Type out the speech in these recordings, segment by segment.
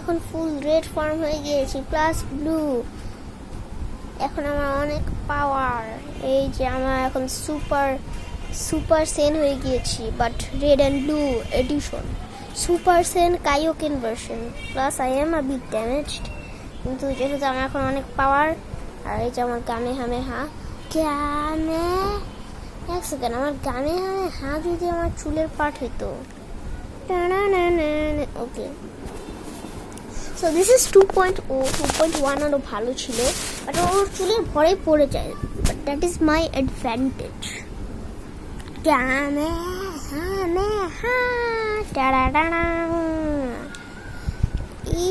এখন ফুল red form হয়ে গিয়েছি, প্লাস ব্লু। এখন আমার অনেক পাওয়ার, এই যে আমার এখন সুপার সেন হয়ে গিয়েছি, but red and blue edition, super Saiyan Kaioken version. Plus I am a bit damaged, কিন্তু যেহেতু আমার এখন অনেক পাওয়ার। আর এই যে আমার গামে হামে হা গানে, এক সেকেন্ড, আমার গামে হামে হা যদি আমার চুলের পাট হইতো। ওকে, সো দিস ইজ 2.1 আরও ভালো ছিল, বাট ওর চুলের ভরে পড়ে যায়, but that is my advantage. গামে হামে হা টাড়া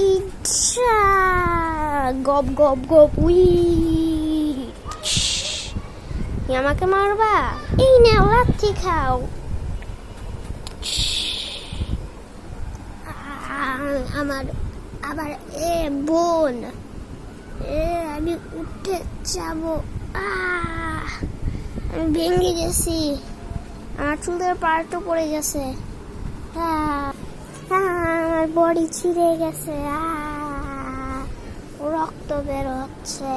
ইচ্ছা গপ গপ গপ উই, আমাকে মারবা? এই নাও লাথি খাও। আমার আবার বোন, আমি উঠে যাব, আমি ভেঙে গেছি, আমার চুলের পাড়টা পড়ে গেছে, আমার বডি ছিঁড়ে গেছে, রক্ত বের হচ্ছে।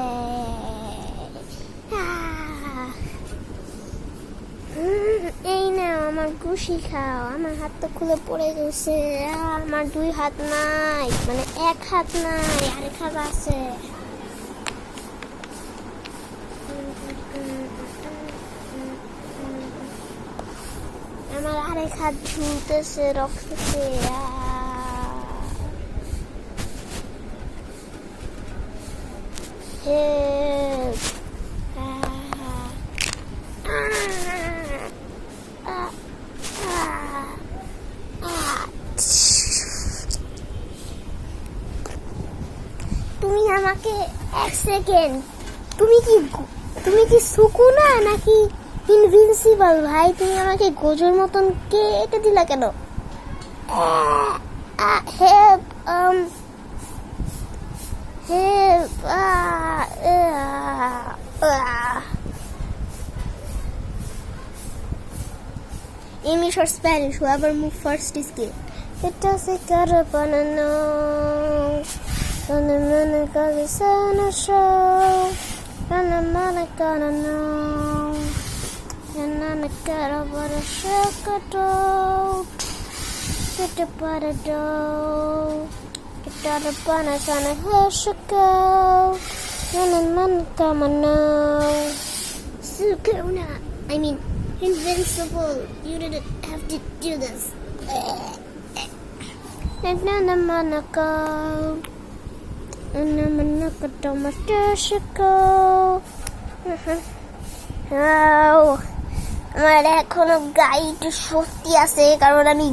এই না আমার ঘুষি খাও, আমার হাত তো খুলে পড়ে গেছে, আমার 2 হাত নাই, মানে 1 হাত নাই, আরেক হাত আছে। আমার আরেক হাত ঝুলতেছে রক্ততে। তুমি আমাকে 1 সেকেন্ড, তুমি কি সুকুনা নাকি ইনভিনসিবল? ভাই তুমি আমাকে গোজোর মতন কেটে দিলা কেন? Help, English or Spanish, whoever moves first is killed. It doesn't gotta wanna know. Gonna gonna show. Gonna know. And I'm gotta wanna shake a dough. Get a butter dough. Get out of bonus on a hush go. And come on now. Sukuna, I mean invincible. You didn't have to do this. And then I'm gonna go. And I'm gonna go to my go. আমার এখনো গায়ে একটু শক্তি আছে, কারণ আমি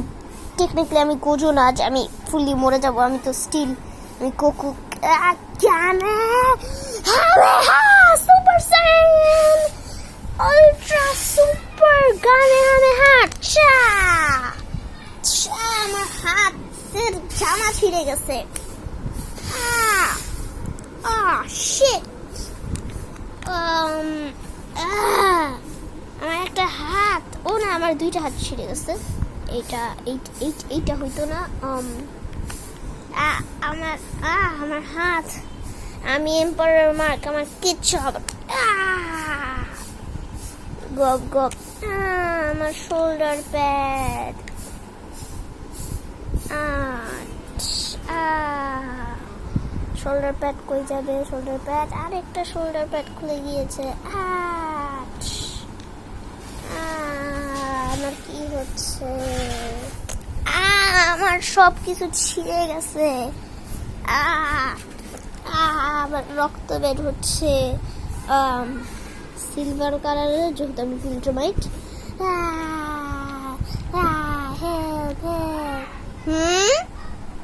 technically আমি Gojo না, যে আমি ফুললি মরে যাব, আমি তো স্টিল আমি কোকু সুপার সাইন আল্ট্রা সুপার গানে হামে হাত আমার হাতের জামা ছিঁড়ে গেছে। শিট, আমার একটা হাত, ও না আমার 2টা হাত ছিঁড়ে গেছে। এইটা হইতো না, আমার হাত, আমি এম্পারার মার্ক, আমার কিচ্ছু হবে। গপ গপ, আমার শোল্ডার প্যাড, শোল্ডার প্যাড কই যাবে? শোল্ডার প্যাড, আরেকটা শোল্ডার প্যাড খুলে গিয়েছে। আমার কি হচ্ছে? আমার সব কিছু ছিঁড়ে গেছে, আবার রক্ত বের হচ্ছে সিলভার কালারের, যেহেতু আমি ভিলট্রোমাইট।